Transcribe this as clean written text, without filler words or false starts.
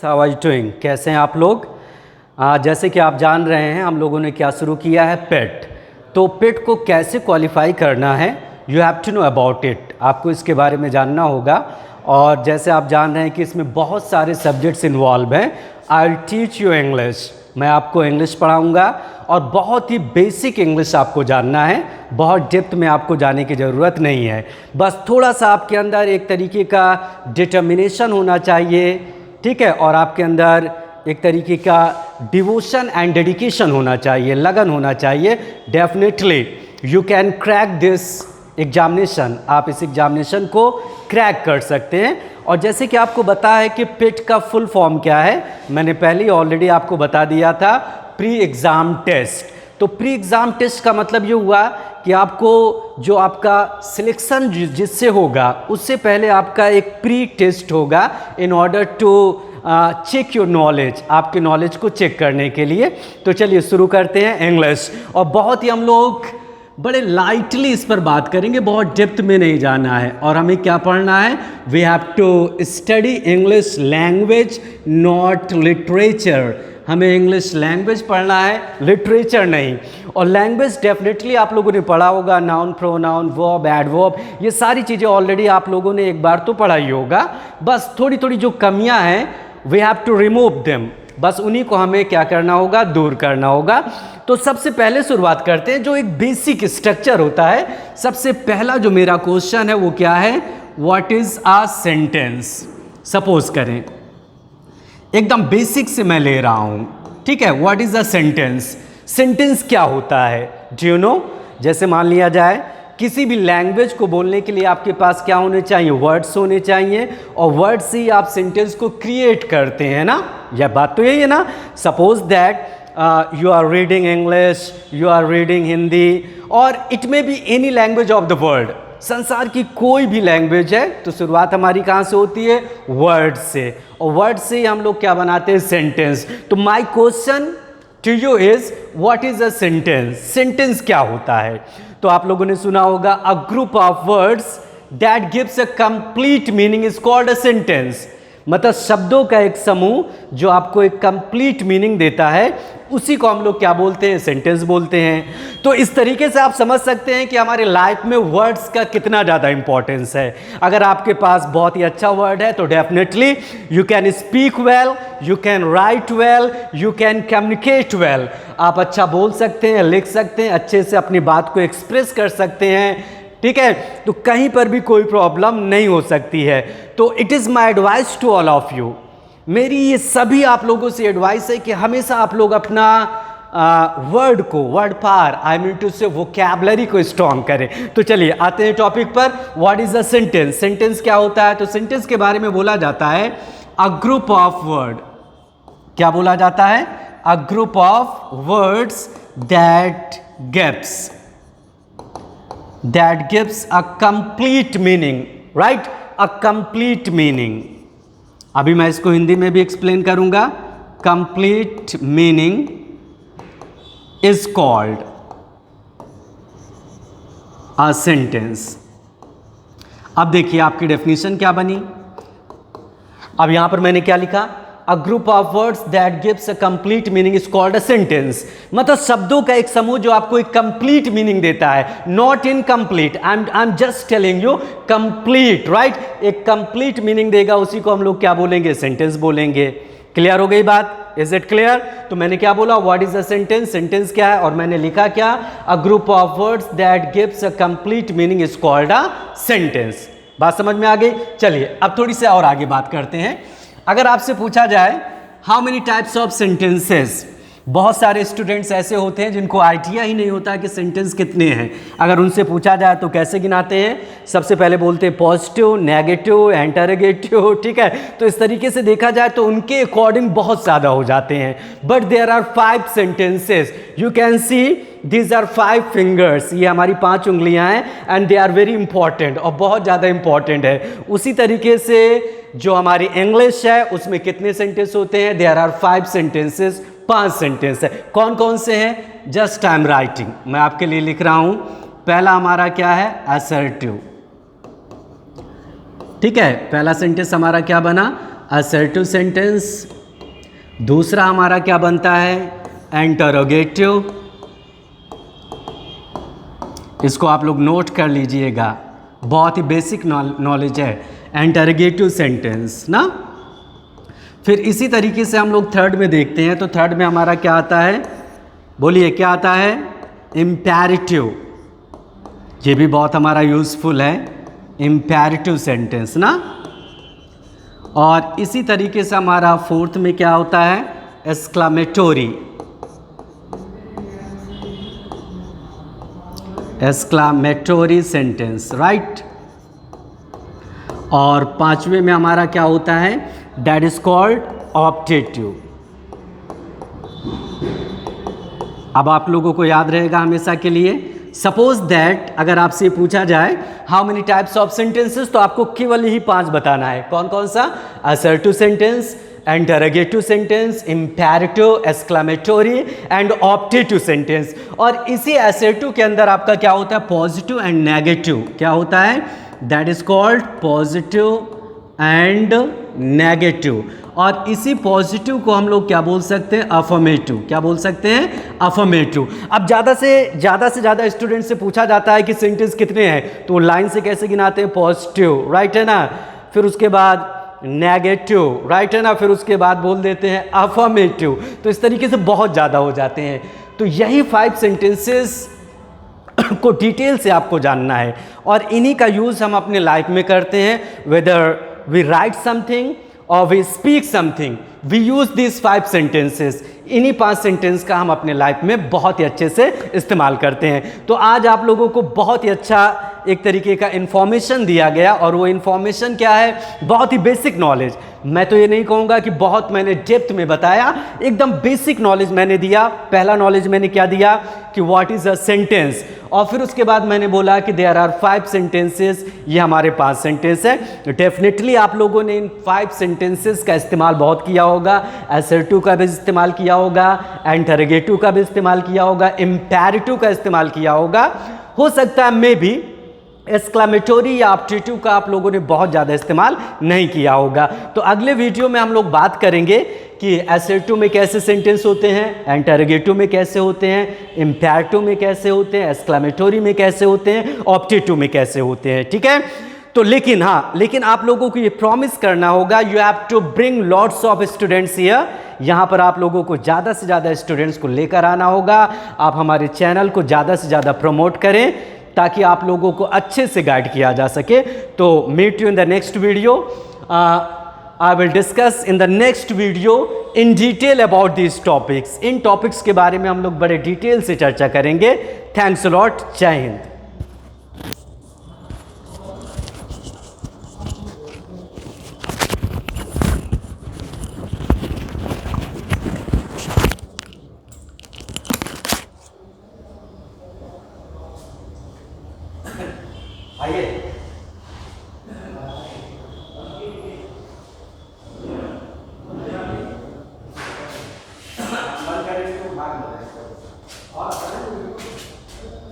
How are you doing? कैसे हैं आप लोग? जैसे कि आप जान रहे हैं हम लोगों ने क्या शुरू किया है, पेट। तो पेट को कैसे क्वालिफाई करना है, you have to know about it. आपको इसके बारे में जानना होगा। और जैसे आप जान रहे हैं कि इसमें बहुत सारे सब्जेक्ट्स इन्वॉल्व हैं। I will teach you English, मैं आपको इंग्लिश पढ़ाऊंगा और बहुत ही बेसिक इंग्लिश आपको जानना है। बहुत डेप्थ में आपको जाने की ज़रूरत नहीं है, बस थोड़ा सा आपके अंदर एक तरीके का डिटर्मिनेशन होना चाहिए, ठीक है। और आपके अंदर एक तरीके का डिवोशन एंड डेडिकेशन होना चाहिए, लगन होना चाहिए। Definitely you can crack this examination, आप इस एग्जामिनेशन को क्रैक कर सकते हैं। और जैसे कि आपको पता है कि पेट का फुल फॉर्म क्या है, मैंने पहले ऑलरेडी आपको बता दिया था, प्री एग्ज़ाम टेस्ट। तो प्री एग्ज़ाम टेस्ट का मतलब ये हुआ कि आपको जो आपका सिलेक्शन जिससे होगा उससे पहले आपका एक प्री टेस्ट होगा in order to check your knowledge, आपके नॉलेज को चेक करने के लिए। तो चलिए शुरू करते हैं इंग्लिश। और बहुत ही हम लोग बड़े लाइटली इस पर बात करेंगे, बहुत डेप्थ में नहीं जाना है। और हमें क्या पढ़ना है, we have to study English language not literature. हमें इंग्लिश लैंग्वेज पढ़ना है, लिटरेचर नहीं। और लैंग्वेज डेफिनेटली आप लोगों ने पढ़ा होगा, नाउन, प्रोनाउन, वर्ब, एडवर्ब, ये सारी चीज़ें ऑलरेडी आप लोगों ने एक बार तो पढ़ा ही होगा। बस थोड़ी थोड़ी जो कमियां हैं, we have to remove them, बस उन्हीं को हमें क्या करना होगा, दूर करना होगा। तो सबसे पहले शुरुआत करते हैं, जो एक बेसिक स्ट्रक्चर होता है। सबसे पहला जो मेरा क्वेश्चन है वो क्या है, what is a sentence. Suppose करें, एकदम बेसिक से मैं ले रहा हूं, ठीक है। What is a sentence, sentence क्या होता है, डू यू नो। जैसे मान लिया जाए किसी भी लैंग्वेज को बोलने के लिए आपके पास क्या होने चाहिए, वर्ड्स होने चाहिए। और वर्ड से ही आप सेंटेंस को क्रिएट करते हैं ना, यह बात तो यही है ना। Suppose that you are reading English, you are reading Hindi, और it may be any language of the world, संसार की कोई भी लैंग्वेज है। तो शुरुआत हमारी कहाँ से होती है, वर्ड से। और वर्ड से ही हम लोग क्या बनाते हैं, सेंटेंस। तो my question to you is what is a sentence, sentence क्या होता है। तो आप लोगों ने सुना होगा, a group of words that gives a complete meaning is called a sentence. मतलब शब्दों का एक समूह जो आपको एक कंप्लीट मीनिंग देता है, उसी को हम लोग क्या बोलते हैं, सेंटेंस बोलते हैं। तो इस तरीके से आप समझ सकते हैं कि हमारे लाइफ में वर्ड्स का कितना ज़्यादा इंपॉर्टेंस है। अगर आपके पास बहुत ही अच्छा वर्ड है तो definitely you can speak well, you can write well, you can communicate well. आप अच्छा बोल सकते हैं, लिख सकते हैं, अच्छे से अपनी बात को एक्सप्रेस कर सकते हैं, ठीक है। तो कहीं पर भी कोई प्रॉब्लम नहीं हो सकती है। तो it is my advice to all of you, मेरी ये सभी आप लोगों से एडवाइस है कि हमेशा आप लोग अपना वर्ड को, वर्ड पार, I mean to say vocabulary को स्ट्रॉन्ग करें। तो चलिए आते हैं टॉपिक पर, what is a sentence. Sentence क्या होता है, तो सेंटेंस के बारे में बोला जाता है अ ग्रुप ऑफ वर्ड। क्या बोला जाता है, अ group of words that gives a complete meaning, right? A complete meaning. अभी मैं इसको हिंदी में भी एक्सप्लेन करूंगा। complete meaning is called a sentence. अब देखिए आपकी डेफिनेशन क्या बनी। अब यहां पर मैंने क्या लिखा, A group of words that gives a complete meaning is called a sentence. मतलब शब्दों का एक समूह जो आपको एक complete meaning देता है, not incomplete. I'm just telling you complete, right? एक complete meaning देगा, उसी को हम लोग क्या बोलेंगे, sentence बोलेंगे। क्लियर हो गई बात, is it clear? तो मैंने क्या बोला, what is a sentence, sentence क्या है, और मैंने लिखा क्या, a group of words that gives a complete meaning is called a sentence. बात समझ में आ गई। चलिए अब थोड़ी सी और आगे बात करते हैं। अगर आपसे पूछा जाए how many types of sentences, बहुत सारे स्टूडेंट्स ऐसे होते हैं जिनको आइडिया ही नहीं होता कि सेंटेंस कितने हैं। अगर उनसे पूछा जाए तो कैसे गिनाते हैं, सबसे पहले बोलते हैं पॉजिटिव, नेगेटिव, इंटरोगेटिव, ठीक है। तो इस तरीके से देखा जाए तो उनके अकॉर्डिंग बहुत ज़्यादा हो जाते हैं। But there are 5 sentences, you can see these are 5 fingers, ये हमारी 5 उंगलियां हैं, and they are very important, और बहुत ज़्यादा इंपॉर्टेंट है। उसी तरीके से जो हमारी इंग्लिश है उसमें कितने सेंटेंस होते हैं, देयर आर 5 सेंटेंसेस, 5 सेंटेंस है। कौन कौन से हैं, जस्ट आई एम राइटिंग, मैं आपके लिए लिख रहा हूं। पहला हमारा क्या है, असर्टिव, ठीक है। पहला सेंटेंस हमारा क्या बना, असर्टिव सेंटेंस। दूसरा हमारा क्या बनता है, इंटरोगेटिव। इसको आप लोग नोट कर लीजिएगा, बहुत ही बेसिक नॉलेज है इंटरोगेटिव सेंटेंस ना। फिर इसी तरीके से हम लोग थर्ड में देखते हैं, तो थर्ड में हमारा क्या आता है, बोलिए क्या आता है, इम्पेरेटिव। ये भी बहुत हमारा यूज़फुल है, इम्पेरेटिव सेंटेंस ना। और इसी तरीके से हमारा फोर्थ में क्या होता है, एक्सक्लामेटोरी। एक्सक्लामेटोरी सेंटेंस, राइट। और पांचवें में हमारा क्या होता है, दैट इज कॉल्ड ऑप्टेटिव। अब आप लोगों को याद रहेगा हमेशा के लिए, सपोज दैट अगर आपसे पूछा जाए how many types of sentences, तो आपको केवल ही 5 बताना है। कौन कौन सा, assertive sentence, interrogative sentence, imperative, exclamatory and optative sentence. और इसी असर्टिव के अंदर आपका क्या होता है, पॉजिटिव एंड नेगेटिव। क्या होता है, that is called positive and negative. और इसी पॉजिटिव को हम लोग क्या बोल सकते हैं, अफर्मेटिव। क्या बोल सकते हैं, अफर्मेटिव। अब ज़्यादा से ज़्यादा स्टूडेंट से पूछा जाता है कि सेंटेंस कितने हैं, तो लाइन से कैसे गिनाते हैं, पॉजिटिव, राइट है ना, फिर उसके बाद नेगेटिव, राइट है ना, फिर उसके बाद बोल देते हैं अफर्मेटिव। तो इस तरीके से बहुत ज़्यादा हो जाते हैं। तो यही 5 सेंटेंसेस को डिटेल से आपको जानना है, और इन्हीं का यूज़ हम अपने लाइफ में करते हैं। वेदर वी राइट समथिंग और we speak something, we use this 5 sentences. इन्हीं 5 सेंटेंस का हम अपने लाइफ में बहुत ही अच्छे से इस्तेमाल करते हैं। तो आज आप लोगों को बहुत ही अच्छा एक तरीके का इन्फॉर्मेशन दिया गया, और वो इन्फॉर्मेशन क्या है, बहुत ही बेसिक नॉलेज। मैं तो ये नहीं कहूँगा कि बहुत मैंने डेप्थ में बताया, एकदम बेसिक नॉलेज मैंने दिया। पहला नॉलेज मैंने क्या दिया कि व्हाट इज़ अ सेंटेंस, और फिर उसके बाद मैंने बोला कि देयर आर 5 सेंटेंसेस, ये हमारे 5 सेंटेंस है। डेफिनेटली आप लोगों ने इन 5 सेंटेंसेस का इस्तेमाल बहुत किया होगा। असर्टिव का भी इस्तेमाल किया होगा, इंटरोगेटिव का भी इस्तेमाल किया होगा, इम्पेरेटिव का इस्तेमाल किया होगा। हो सकता है मे भी एक्सक्लामेटोरी या ऑप्टेटिव का आप लोगों ने बहुत ज़्यादा इस्तेमाल नहीं किया होगा। तो अगले वीडियो में हम लोग बात करेंगे कि असर्टिव में कैसे सेंटेंस होते हैं, इंटरोगेटिव में कैसे होते हैं, इम्पेरेटिव में कैसे होते हैं, एक्सक्लामेटोरी में कैसे होते हैं, ऑप्टेटिव में कैसे होते हैं, ठीक है। तो लेकिन आप लोगों को ये प्रॉमिस करना होगा, you have to bring lots of students here. यहाँ पर आप लोगों को ज़्यादा से ज़्यादा स्टूडेंट्स को लेकर आना होगा। आप हमारे चैनल को ज़्यादा से ज़्यादा प्रमोट करें, ताकि आप लोगों को अच्छे से गाइड किया जा सके। तो meet you in the next video. I will discuss in the next video in detail about this topics. इन टॉपिक्स के बारे में हम लोग बड़े डिटेल से चर्चा करेंगे। थैंक्स अ लॉट, जय हिंद।